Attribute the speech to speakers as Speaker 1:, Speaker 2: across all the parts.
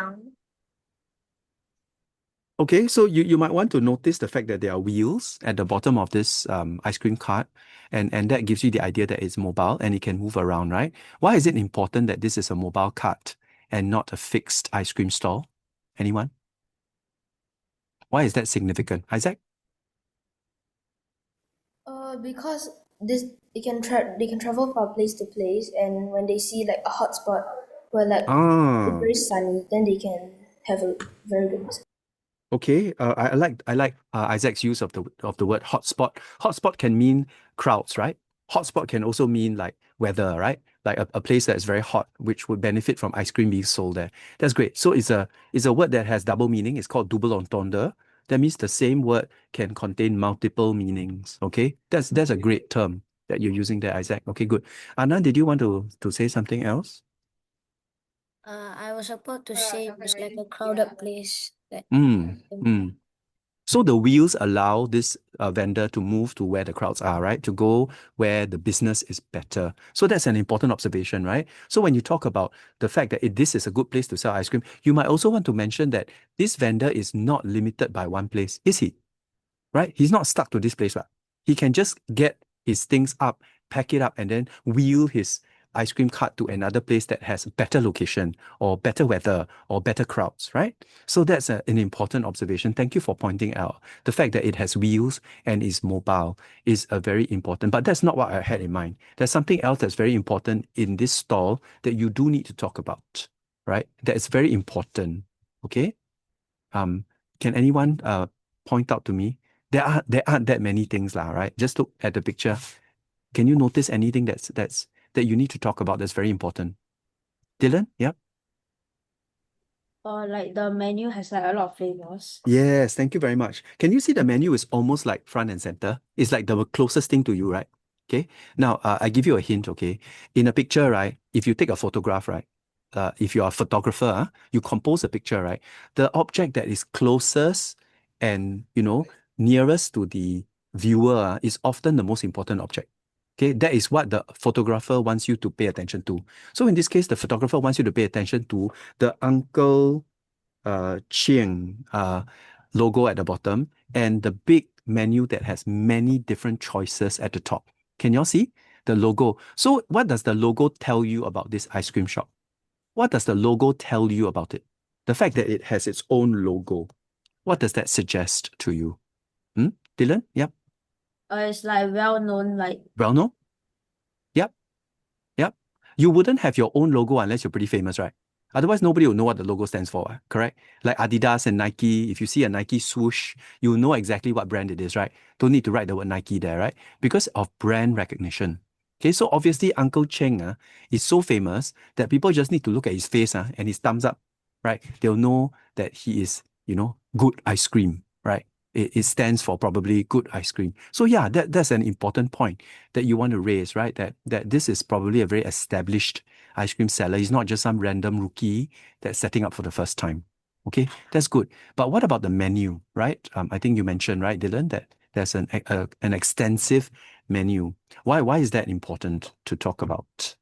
Speaker 1: around.
Speaker 2: Okay, so you might want to notice the fact that there are wheels at the bottom of this ice cream cart, and that gives you the idea that it's mobile and it can move around, right? Why is it important that this is a mobile cart and not a fixed ice cream stall? Anyone? Why is that significant? Isaac?
Speaker 3: Because they can travel from place to place, and when they see like a hotspot where like it's
Speaker 2: Ah,
Speaker 3: very sunny, then they can have a very good massage.
Speaker 2: okay. I like Isaac's use of the word hotspot. Hotspot can mean crowds, right? Hotspot can also mean like weather, right? Like a place that's very hot, which would benefit from ice cream being sold there. That's great. So it's a word that has double meaning. It's called double entendre. That means the same word can contain multiple meanings. Okay, that's a great term that you're using there, Isaac. Okay, good. Anna, did you want to say something else?
Speaker 1: I was about to say it's like a crowded place that
Speaker 2: Mm, mm. So the wheels allow this vendor to move to where the crowds are, right? To go where the business is better. So that's an important observation, right? So when you talk about the fact that this is a good place to sell ice cream, you might also want to mention that this vendor is not limited by one place, is he? Right? He's not stuck to this place, right? He can just get his things up, pack it up, and then wheel his ice cream cart to another place that has better location or better weather or better crowds, right? So that's an important observation. Thank you for pointing out the fact that it has wheels and is mobile is a very important. But that's not what I had in mind. There's something else that's very important in this stall that you do need to talk about, right? That is very important. Okay. Can anyone point out to me? There aren't that many things, lah, right? Just look at the picture. Can you notice anything that you need to talk about that's very important? Dylan? Yep.
Speaker 1: or like the menu has like a lot of flavors.
Speaker 2: Yes, thank you very much. Can you see the menu is almost like front and center? It's like the closest thing to you, right? Okay. Now, I give you a hint, okay? In a picture, right? If you take a photograph, right? If you are a photographer, you compose a picture, right? The object that is closest and, nearest to the viewer is often the most important object. Okay, that is what the photographer wants you to pay attention to. So in this case, the photographer wants you to pay attention to the Uncle Chiang logo at the bottom and the big menu that has many different choices at the top. Can you all see the logo? So what does the logo tell you about this ice cream shop? What does the logo tell you about it? The fact that it has its own logo. What does that suggest to you? Dylan? Yep.
Speaker 1: It's like well known, like
Speaker 2: Well, no? Yep. Yep. You wouldn't have your own logo unless you're pretty famous, right? Otherwise, nobody will know what the logo stands for, correct? Like Adidas and Nike, if you see a Nike swoosh, you know exactly what brand it is, right? Don't need to write the word Nike there, right? Because of brand recognition. Okay, so obviously Uncle Cheng is so famous that people just need to look at his face and his thumbs up, right? They'll know that he is, good ice cream, right? It stands for probably good ice cream. So yeah, that's an important point that you want to raise, right? That this is probably a very established ice cream seller. He's not just some random rookie that's setting up for the first time. Okay, that's good. But what about the menu, right? I think you mentioned, right, Dylan, that there's an extensive menu. Why is that important to talk about,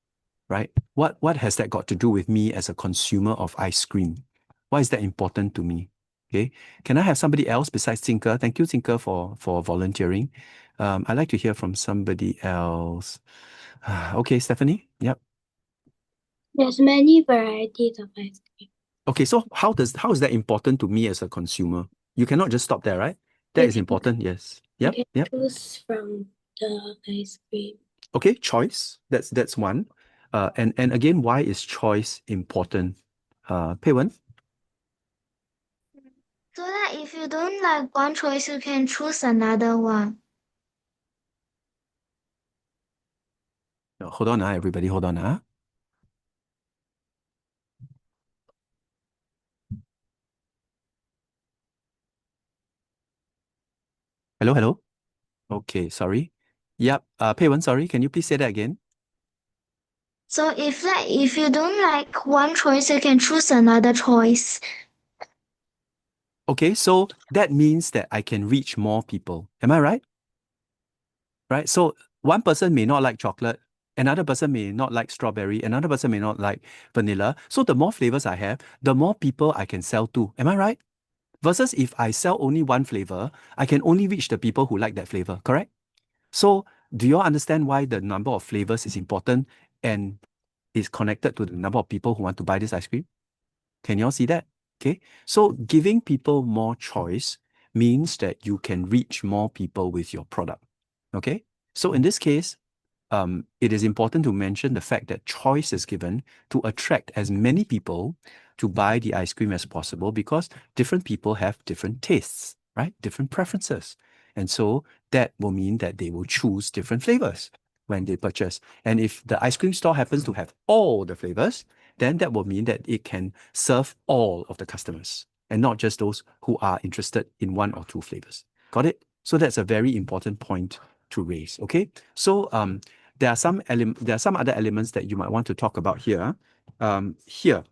Speaker 2: right? What has that got to do with me as a consumer of ice cream? Why is that important to me? Okay, can I have somebody else besides Tinker? Thank you, Tinker, for volunteering. I'd like to hear from somebody else. Okay, Stephanie. Yep.
Speaker 4: There's many varieties of ice cream.
Speaker 2: Okay, so how is that important to me as a consumer? You cannot just stop there, right? That
Speaker 4: You
Speaker 2: is
Speaker 4: can-
Speaker 2: important, yes.
Speaker 4: You
Speaker 2: Yep,
Speaker 4: can
Speaker 2: yep.
Speaker 4: choose from the ice cream.
Speaker 2: Okay, choice. That's one. And again, why is choice important? Pei Wen?
Speaker 5: So that if you don't like one choice, you can choose another one.
Speaker 2: Hold on, everybody, hold on. Hello, hello. Okay, sorry. Yep. Pei Wen, sorry. Can you please say that again?
Speaker 5: So if you don't like one choice, you can choose another choice.
Speaker 2: Okay, so that means that I can reach more people. Am I right? Right? So one person may not like chocolate, Another person may not like strawberry. Another person may not like vanilla. So the more flavors I have, the more people I can sell to. Am I right? Versus if I sell only one flavor, I can only reach the people who like that flavor, correct? So do you all understand why the number of flavors is important and is connected to the number of people who want to buy this ice cream? Can you all see that? Okay. So giving people more choice means that you can reach more people with your product. Okay. So in this case, it is important to mention the fact that choice is given to attract as many people to buy the ice cream as possible, because different people have different tastes, right? Different preferences. And so that will mean that they will choose different flavors when they purchase. And if the ice cream store happens to have all the flavors, then that will mean that it can serve all of the customers and not just those who are interested in one or two flavors. Got it? So that's a very important point to raise. Okay. So there are some other elements that you might want to talk about here. Here,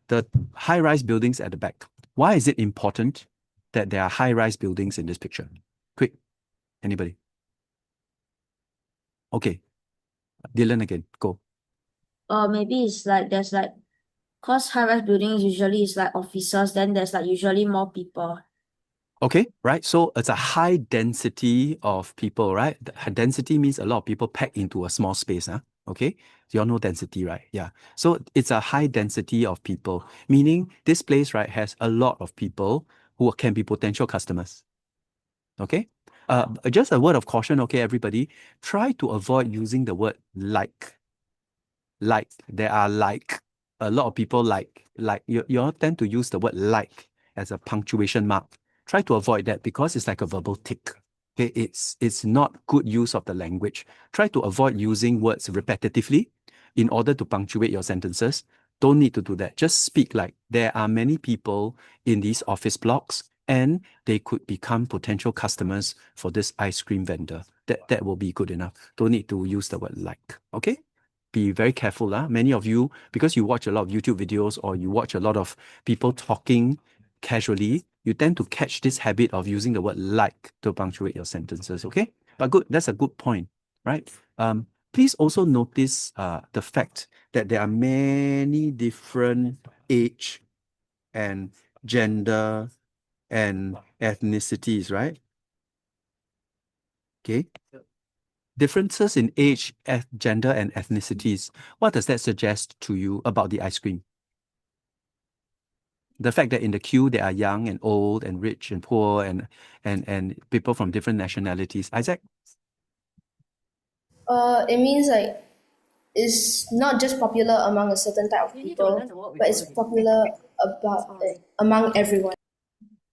Speaker 2: the high-rise buildings at the back. Why is it important that there are high-rise buildings in this picture? Quick, anybody? Okay, Dylan again, go.
Speaker 6: Maybe it's like there's like, cause high-rise buildings usually is like offices, then there's like usually more people.
Speaker 2: Okay, right. So it's a high density of people, right? The density means a lot of people packed into a small space. Okay, you all know density, right? Yeah. So it's a high density of people, meaning this place, right, has a lot of people who can be potential customers. Okay. Just a word of caution, okay, everybody. Try to avoid using the word like. Like, there are like a lot of people like you all tend to use the word like as a punctuation mark. Try to avoid that because it's like a verbal tick. Okay, it's not good use of the language. Try to avoid using words repetitively in order to punctuate your sentences. Don't need to do that. Just speak like there are many people in these office blocks and they could become potential customers for this ice cream vendor. That will be good enough. Don't need to use the word like. Okay? Be very careful. Many of you, because you watch a lot of YouTube videos or you watch a lot of people talking casually, you tend to catch this habit of using the word like to punctuate your sentences. Okay? But good, that's a good point, right? Please also notice the fact that there are many different age and gender and ethnicities, right? Okay. Differences in age, gender, and ethnicities. What does that suggest to you about the ice cream? The fact that in the queue there are young and old and rich and poor and people from different nationalities. Isaac?
Speaker 3: It means like it's not just popular among a certain type of people, but it's popular among everyone.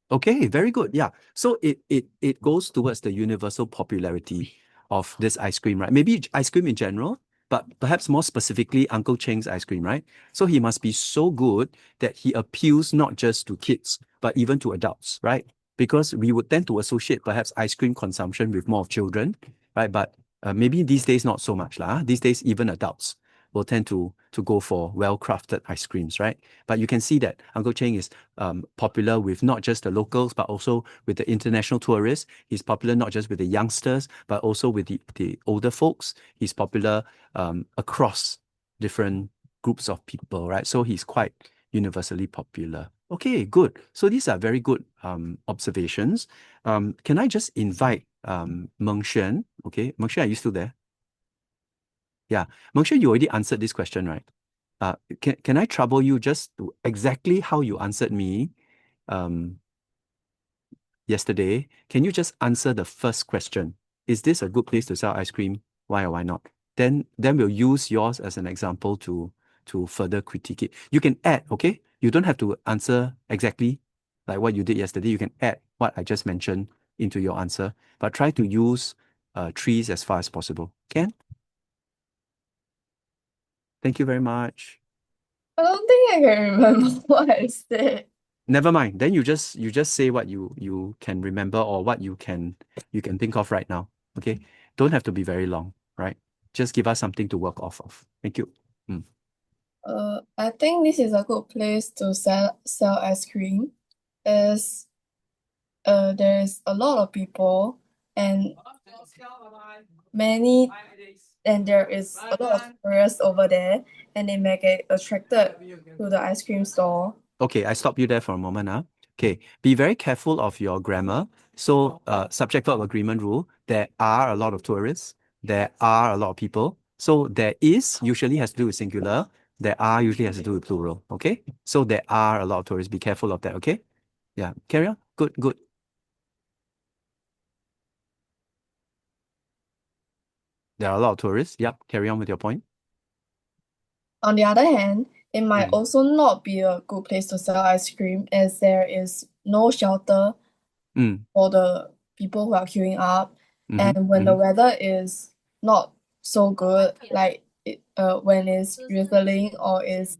Speaker 2: Okay, very good. Yeah. So it goes towards the universal popularity of this ice cream, right? Maybe ice cream in general, but perhaps more specifically Uncle Cheng's ice cream, right? So he must be so good that he appeals not just to kids, but even to adults, right? Because we would tend to associate perhaps ice cream consumption with more of children, right? But maybe these days not so much lah. These days even adults will tend to go for well-crafted ice creams, right? But you can see that Uncle Cheng is popular with not just the locals, but also with the international tourists. He's popular not just with the youngsters, but also with the older folks. He's popular across different groups of people, right? So he's quite universally popular. Okay, good. So these are very good observations. Can I just invite Meng Xuan? Okay, Meng Xuan, are you still there? Yeah, Meng Xuan, you already answered this question, right? Can I trouble you just to exactly how you answered me yesterday? Can you just answer the first question? Is this a good place to sell ice cream? Why or why not? Then we'll use yours as an example to further critique it. You can add, okay? You don't have to answer exactly like what you did yesterday. You can add what I just mentioned into your answer, but try to use trees as far as possible. Can? Thank you very much.
Speaker 7: I don't think I can remember what I said.
Speaker 2: Never mind. Then you just say what you can remember or what you can think of right now. Okay. Don't have to be very long, right? Just give us something to work off of. Thank you.
Speaker 7: I think this is a good place to sell ice cream, as there is a lot of people and many and there is a lot of tourists over there, and they may get attracted to the ice cream store.
Speaker 2: Okay, I stop you there for a moment. Okay, be very careful of your grammar. So, subject verb agreement rule, there are a lot of tourists, there are a lot of people. So, there is usually has to do with singular, there are usually has to do with plural. Okay, so there are a lot of tourists. Be careful of that. Okay, yeah, carry on. Good, good. There are a lot of tourists. Yep, carry on with your point.
Speaker 7: On the other hand, it might
Speaker 2: Mm.
Speaker 7: also not be a good place to sell ice cream, as there is no shelter
Speaker 2: Mm.
Speaker 7: for the people who are queuing up.
Speaker 2: Mhm,
Speaker 7: And when the
Speaker 2: mhm.
Speaker 7: weather is not so good, like when it's drizzling or it's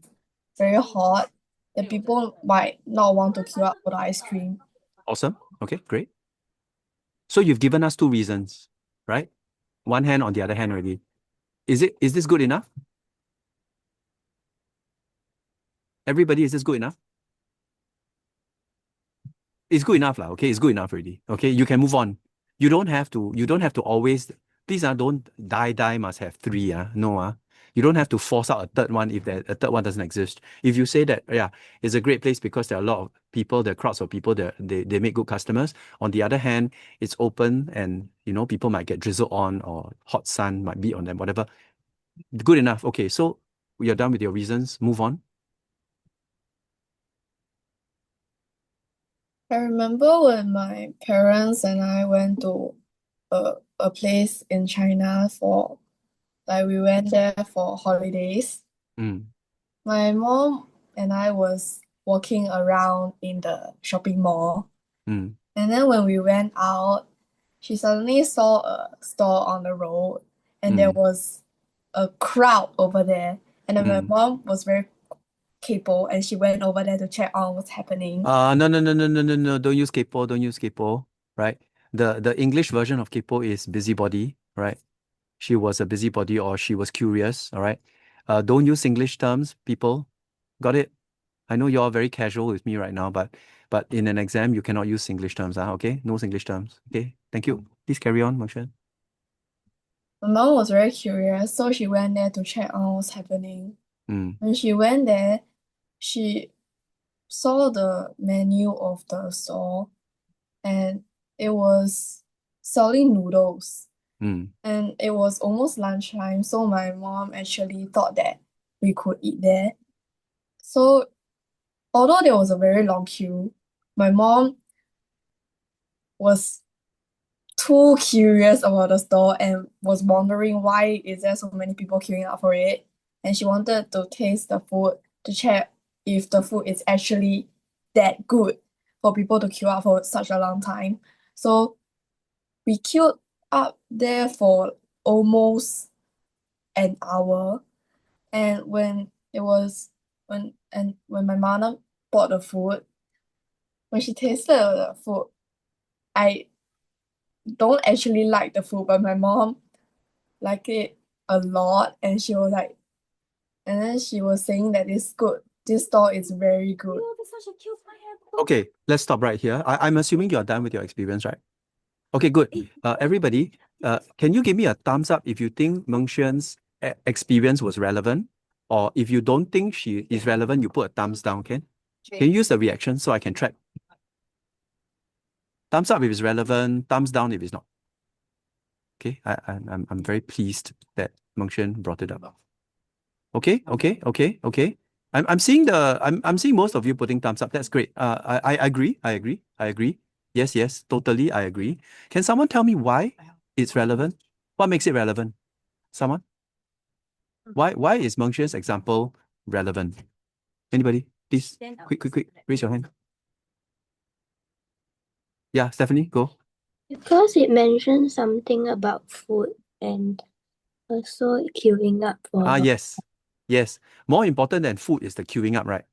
Speaker 7: very hot, the people might not want to queue up for the ice cream.
Speaker 2: Awesome. Okay, great. So you've given us two reasons, right? One hand on the other hand already. Is this good enough? Everybody, is this good enough? It's good enough, lah. Okay, it's good enough already. Okay, you can move on. You don't have to always, please, don't die must have three. No, you don't have to force out a third one if a third one doesn't exist. If you say that, yeah, it's a great place because there are a lot of people, there are crowds of people, they make good customers. On the other hand, it's open and people might get drizzled on or hot sun might beat on them, whatever. Good enough. Okay, so you're done with your reasons. Move on.
Speaker 7: I remember when my parents and I went to a place in China we went there for holidays.
Speaker 2: Mm.
Speaker 7: My mom and I was walking around in the shopping mall.
Speaker 2: Mm.
Speaker 7: And then when we went out, she suddenly saw a store on the road, and there was a crowd over there. And then my mom was very capable, and she went over there to check on what's happening.
Speaker 2: No. Don't use kaypoh. Don't use kaypoh. Right? The English version of kaypoh is busybody. Right? She was a busybody or she was curious. All right. Don't use English terms, people. Got it? I know you're very casual with me right now, but in an exam you cannot use English terms. Okay? No English terms. Okay. Thank you. Please carry on, Meng Xuan.
Speaker 7: My mom was very curious, so she went there to check on what's happening.
Speaker 2: Mm.
Speaker 7: When she went there, she saw the menu of the store, and it was selling noodles.
Speaker 2: Mm.
Speaker 7: And it was almost lunchtime, so my mom actually thought that we could eat there. So, although there was a very long queue, my mom was too curious about the store and was wondering why is there so many people queuing up for it. And she wanted to taste the food to check if the food is actually that good for people to queue up for such a long time. So we queued up there for almost an hour. And when my mother bought the food, when she tasted the food, I don't actually like the food, but my mom liked it a lot, and then she was saying that this store is very good.
Speaker 2: Okay, let's stop right here. I'm assuming you're done with your experience, right? Okay, good. Everybody, can you give me a thumbs up if you think Meng Xuan's experience was relevant? Or if you don't think she is relevant, you put a thumbs down, okay? Can you use the reaction so I can track? Thumbs up if it's relevant, thumbs down if it's not. Okay, I'm very pleased that Meng Xuan brought it up. Okay. I'm seeing I'm seeing most of you putting thumbs up. That's great. I agree. Yes, totally, I agree. Can someone tell me why it's relevant? What makes it relevant? Someone? Why is Meng Xuan's example relevant? Anybody? Please, quick, raise your hand. Yeah, Stephanie, go.
Speaker 4: Because it mentions something about food and also queuing up for
Speaker 2: Yes. More important than food is the queuing up, right?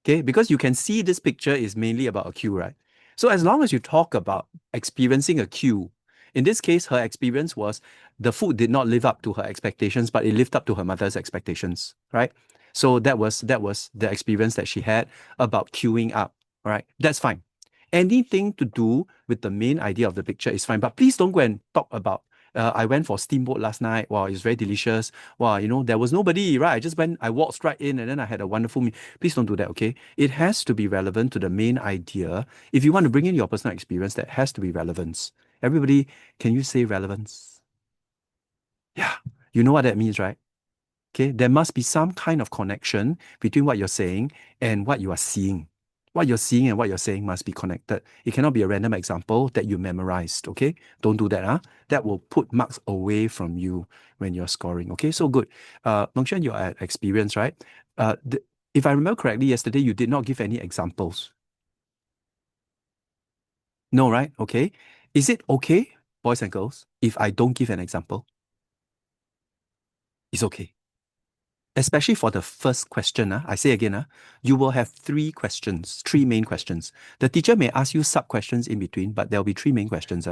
Speaker 2: Okay, because you can see this picture is mainly about a queue, right? So as long as you talk about experiencing a queue, in this case, her experience was the food did not live up to her expectations, but it lived up to her mother's expectations, right? So that was the experience that she had about queuing up, right? That's fine. Anything to do with the main idea of the picture is fine, but please don't go and talk about I went for steamboat last night. Wow, it's very delicious. Wow, there was nobody, right? I walked right in and then I had a wonderful meal. Please don't do that, okay? It has to be relevant to the main idea. If you want to bring in your personal experience, that has to be relevance. Everybody, can you say relevance? Yeah, you know what that means, right? Okay, there must be some kind of connection between what you're saying and what you are seeing. What you're seeing and what you're saying must be connected. It cannot be a random example that you memorized, okay? Don't do that, huh? That will put marks away from you when you're scoring, okay? So good. Meng Xuan, you're at experience, right? If I remember correctly, yesterday you did not give any examples. No, right? Okay. Is it okay, boys and girls, if I don't give an example? It's okay. Especially for the first question, I say again, you will have three main questions. The teacher may ask you sub-questions in between, but there'll be three main questions.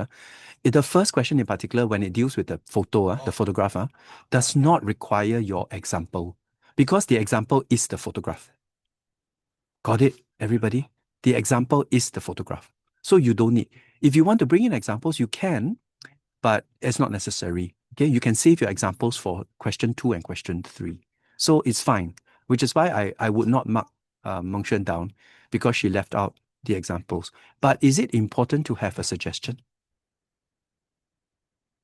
Speaker 2: The first question in particular, when it deals with the photo, the photograph, does not require your example because the example is the photograph. Got it, everybody? The example is the photograph. So you don't need. If you want to bring in examples, you can, but it's not necessary. Okay, you can save your examples for question 2 and question 3. So it's fine, which is why I would not mark Meng Xuan down because she left out the examples. But is it important to have a suggestion?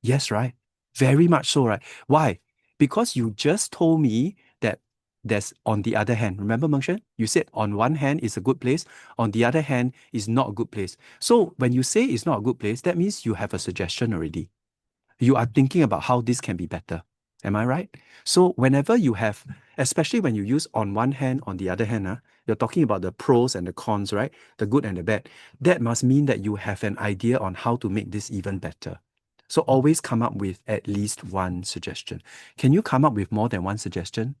Speaker 2: Yes, right? Very much so, right? Why? Because you just told me that there's on the other hand. Remember, Meng Xuan? You said on one hand is a good place, on the other hand is not a good place. So when you say it's not a good place, that means you have a suggestion already. You are thinking about how this can be better. Am I right? So whenever you have, especially when you use on one hand, on the other hand, you're talking about the pros and the cons, right? The good and the bad. That must mean that you have an idea on how to make this even better. So always come up with at least one suggestion. Can you come up with more than one suggestion?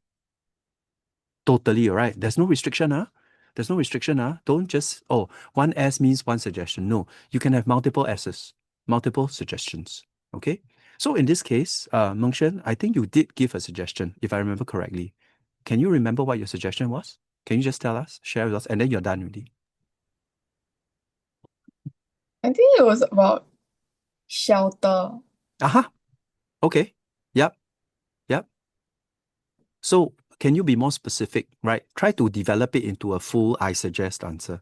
Speaker 2: Totally, all right. There's no restriction, There's no restriction, Don't just, one S means one suggestion. No, you can have multiple S's, multiple suggestions. Okay? So in this case, Meng Xuan, I think you did give a suggestion, if I remember correctly. Can you remember what your suggestion was? Can you just tell us, share with us, and then you're done already?
Speaker 7: I think it was about shelter.
Speaker 2: Aha. Okay. Yep. So can you be more specific, right? Try to develop it into a full I suggest answer.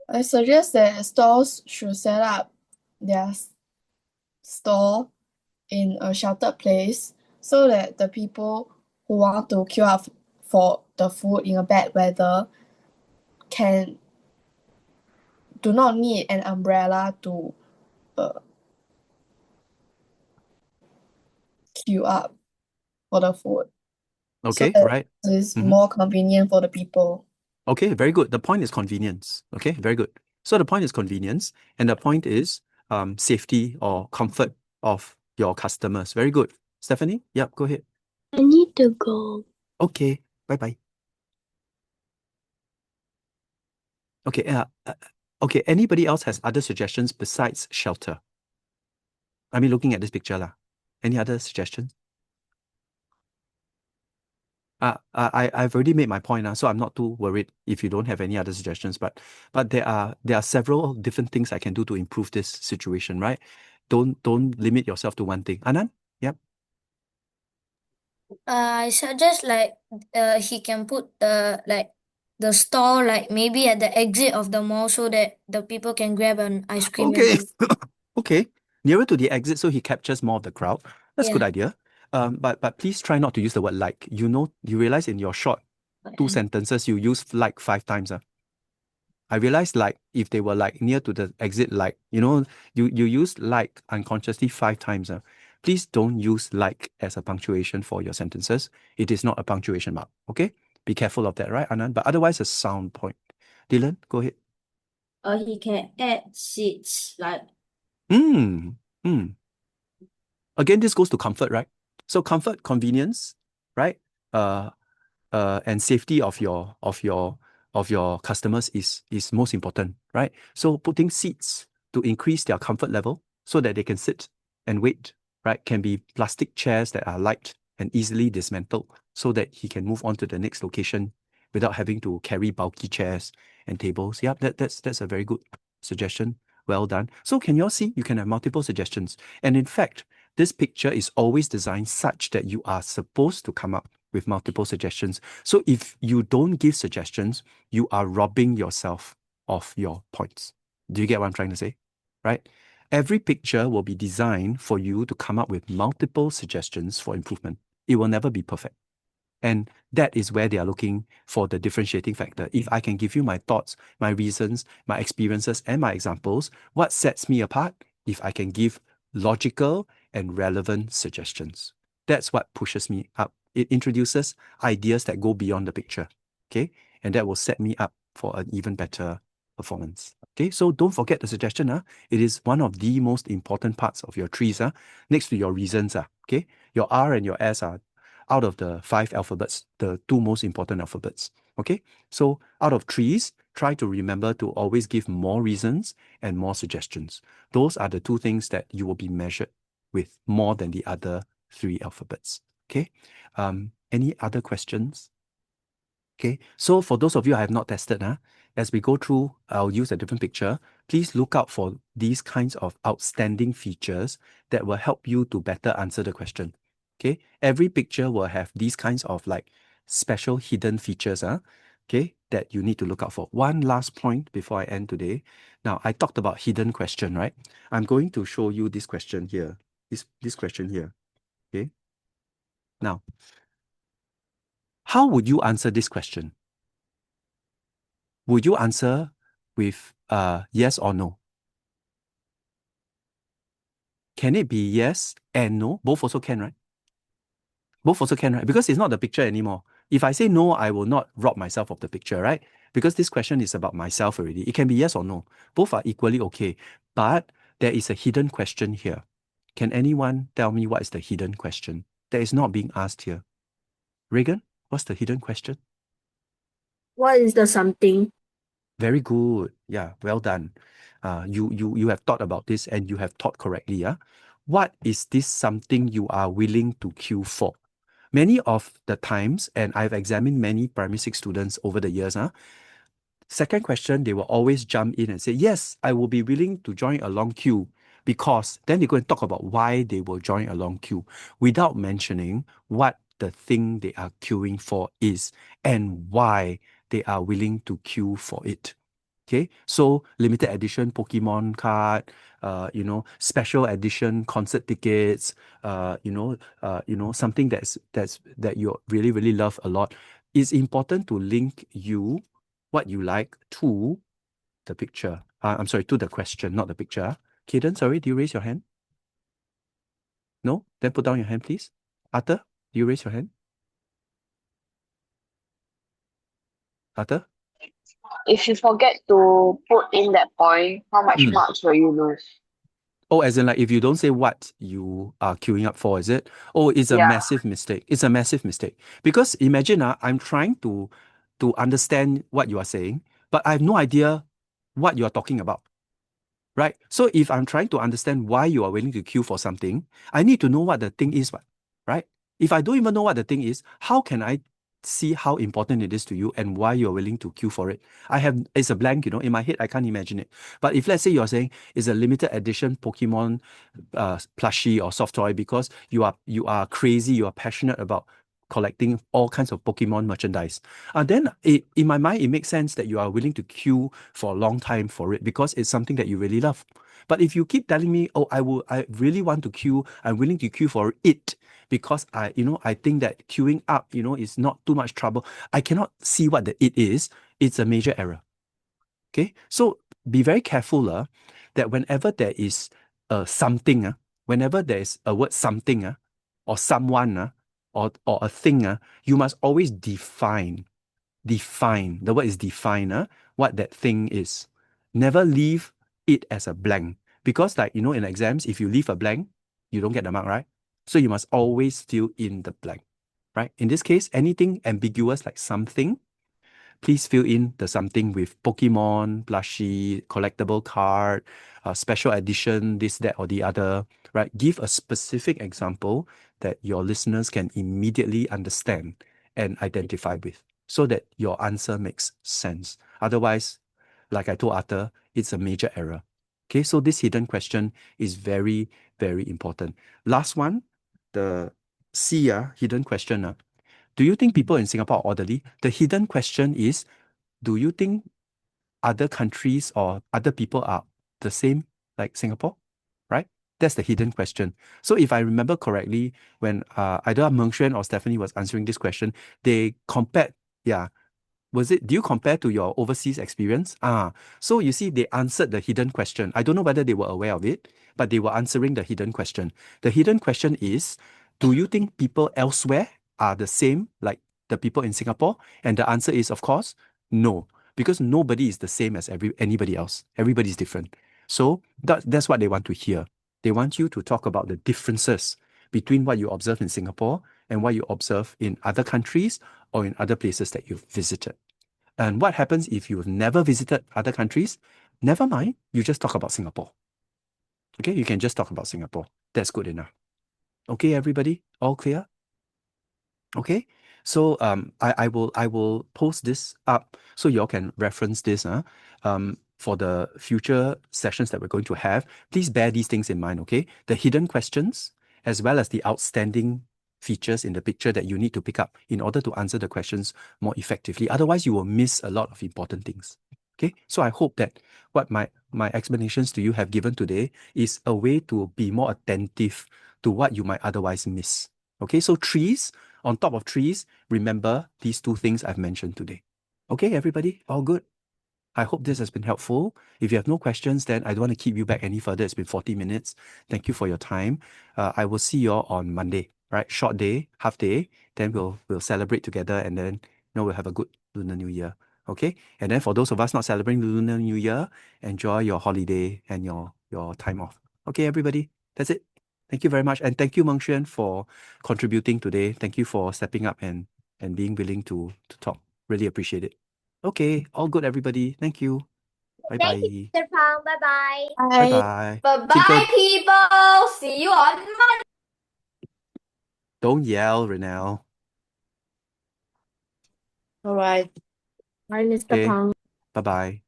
Speaker 7: I suggest that stores should set up their store in a sheltered place so that the people who want to queue up for the food in a bad weather do not need an umbrella to queue up for the food.
Speaker 2: Okay,
Speaker 7: so that
Speaker 2: right.
Speaker 7: it's more convenient for the people.
Speaker 2: Okay, very good. The point is convenience. Okay, very good. So the point is convenience, and the point is safety or comfort of your customers. Very good. Stephanie? Yep, go ahead.
Speaker 4: I need to go.
Speaker 2: Okay, bye-bye. Okay, okay, anybody else has other suggestions besides shelter? I mean, looking at this picture, any other suggestions? I've already made my point, so I'm not too worried if you don't have any other suggestions. But there are several different things I can do to improve this situation, right? Don't limit yourself to one thing. Anand? Yep.
Speaker 1: I suggest he can put the store maybe at the exit of the mall so that the people can grab an ice cream.
Speaker 2: Okay. Okay. Nearer to the exit so he captures more of the crowd. That's a good idea. But please try not to use the word like. You realize in your short 2 sentences you use like 5 times. I realized if they were near to the exit, you use like unconsciously 5 times. Please don't use like as a punctuation for your sentences. It is not a punctuation mark. Okay? Be careful of that, right, Anand? But otherwise a sound point. Dylan, go ahead.
Speaker 6: He can add seats
Speaker 2: Again, this goes to comfort, right? So comfort, convenience, right? And safety of your customers is most important, right? So putting seats to increase their comfort level so that they can sit and wait, right? Can be plastic chairs that are light and easily dismantled so that he can move on to the next location without having to carry bulky chairs and tables. Yeah, that's a very good suggestion. Well done. So can you all see? You can have multiple suggestions. And in fact, this picture is always designed such that you are supposed to come up with multiple suggestions. So if you don't give suggestions, you are robbing yourself of your points. Do you get what I'm trying to say? Right? Every picture will be designed for you to come up with multiple suggestions for improvement. It will never be perfect. And that is where they are looking for the differentiating factor. If I can give you my thoughts, my reasons, my experiences, and my examples, what sets me apart? If I can give logical and relevant suggestions. That's what pushes me up. It introduces ideas that go beyond the picture. Okay. And that will set me up for an even better performance. Okay. So don't forget the suggestion. It is one of the most important parts of your trees. Next to your reasons. Okay. Your R and your S are out of the 5 alphabets, the 2 most important alphabets. Okay, so out of trees, try to remember to always give more reasons and more suggestions. Those are the 2 things that you will be measured with more than the other 3 alphabets. Okay, any other questions? Okay, so for those of you I have not tested, as we go through, I'll use a different picture. Please look out for these kinds of outstanding features that will help you to better answer the question. Okay, every picture will have these kinds of like special hidden features, okay, that you need to look out for. One last point before I end today. Now, I talked about hidden question, right? I'm going to show you this question here. This question here. Okay. Now, how would you answer this question? Would you answer with yes or no? Can it be yes and no? Both also can, right? Both also can, right? Because it's not the picture anymore. If I say no, I will not rob myself of the picture, right? Because this question is about myself already. It can be yes or no. Both are equally okay. But there is a hidden question here. Can anyone tell me what is the hidden question that is not being asked here? Reagan, what's the hidden question?
Speaker 4: What is the something?
Speaker 2: Very good. Yeah, well done. You have thought about this and you have thought correctly. Yeah. What is this something you are willing to queue for? Many of the times, and I've examined many primary 6 students over the years, second question, they will always jump in and say, yes, I will be willing to join a long queue because then they go and talk about why they will join a long queue without mentioning what the thing they are queuing for is and why they are willing to queue for it. Okay, so limited edition Pokemon card, special edition concert tickets, something that you really, really love a lot. It's important to link what you like to the picture. I'm sorry, to the question, not the picture. Kaden, sorry, do you raise your hand? No? Then put down your hand, please. Arthur, do you raise your hand? Arthur?
Speaker 8: If you forget to put in that point, how much marks will you lose?
Speaker 2: Oh, as in like if you don't say what you are queuing up for, is it? Oh, it's a massive mistake. It's a massive mistake. Because imagine I'm trying to understand what you are saying, but I have no idea what you are talking about. Right? So if I'm trying to understand why you are willing to queue for something, I need to know what the thing is, right? If I don't even know what the thing is, how can I see how important it is to you and why you're willing to queue for it? It's a blank, in my head, I can't imagine it. But if let's say you're saying it's a limited edition Pokemon plushie or soft toy because you are crazy, you are passionate about collecting all kinds of Pokemon merchandise, then in my mind, it makes sense that you are willing to queue for a long time for it because it's something that you really love. But if you keep telling me, oh, I really want to queue, I'm willing to queue for it because I think that queuing up, is not too much trouble. I cannot see what the it is. It's a major error. Okay, so be very careful that whenever there is something, whenever there is a word something or someone or a thing, you must always define. The word is define what that thing is. Never leave it as a blank. Because in exams, if you leave a blank, you don't get the mark, right? So you must always fill in the blank, right? In this case, anything ambiguous like something, please fill in the something with Pokemon, plushie, collectible card, special edition, this, that, or the other, right? Give a specific example that your listeners can immediately understand and identify with so that your answer makes sense. Otherwise, like I told Arthur, it's a major error. Okay, so this hidden question is very, very important. Last one, the C, hidden question. Do you think people in Singapore are orderly? The hidden question is, do you think other countries or other people are the same like Singapore? Right? That's the hidden question. So if I remember correctly, when either Meng Xuan or Stephanie was answering this question, they compared, do you compare to your overseas experience? So you see, they answered the hidden question. I don't know whether they were aware of it, but they were answering the hidden question. The hidden question is, do you think people elsewhere are the same like the people in Singapore? And the answer is, of course, no, because nobody is the same as anybody else. Everybody's different. So that's what they want to hear. They want you to talk about the differences between what you observe in Singapore and what you observe in other countries or in other places that you've visited. And what happens if you've never visited other countries? Never mind, you just talk about Singapore. Okay, you can just talk about Singapore. That's good enough. Okay, everybody, all clear? Okay, so I will post this up so y'all can reference this for the future sessions that we're going to have. Please bear these things in mind, okay? The hidden questions as well as the outstanding features in the picture that you need to pick up in order to answer the questions more effectively. Otherwise, you will miss a lot of important things. Okay, so I hope that what my explanations to you have given today is a way to be more attentive to what you might otherwise miss. Okay, so trees, on top of trees, remember these two things I've mentioned today. Okay, everybody, all good? I hope this has been helpful. If you have no questions, then I don't want to keep you back any further. It's been 40 minutes. Thank you for your time. I will see you all on Monday, right? Short day, half day. Then we'll celebrate together, and then we'll have a good Lunar New Year. Okay? And then for those of us not celebrating Lunar New Year, enjoy your holiday and your time off. Okay, everybody. That's it. Thank you very much. And thank you, Meng Xuan, for contributing today. Thank you for stepping up and being willing to talk. Really appreciate it. Okay, all good, everybody. Thank you. Bye bye.
Speaker 5: Mr. Pang, bye bye.
Speaker 2: Bye bye.
Speaker 9: Bye, people. See you on Monday.
Speaker 2: Don't yell, Renelle.
Speaker 9: All right. Bye, Mr.
Speaker 2: Okay.
Speaker 9: Pang.
Speaker 2: Bye bye.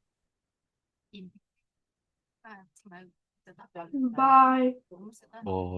Speaker 7: Bye.
Speaker 2: Oh.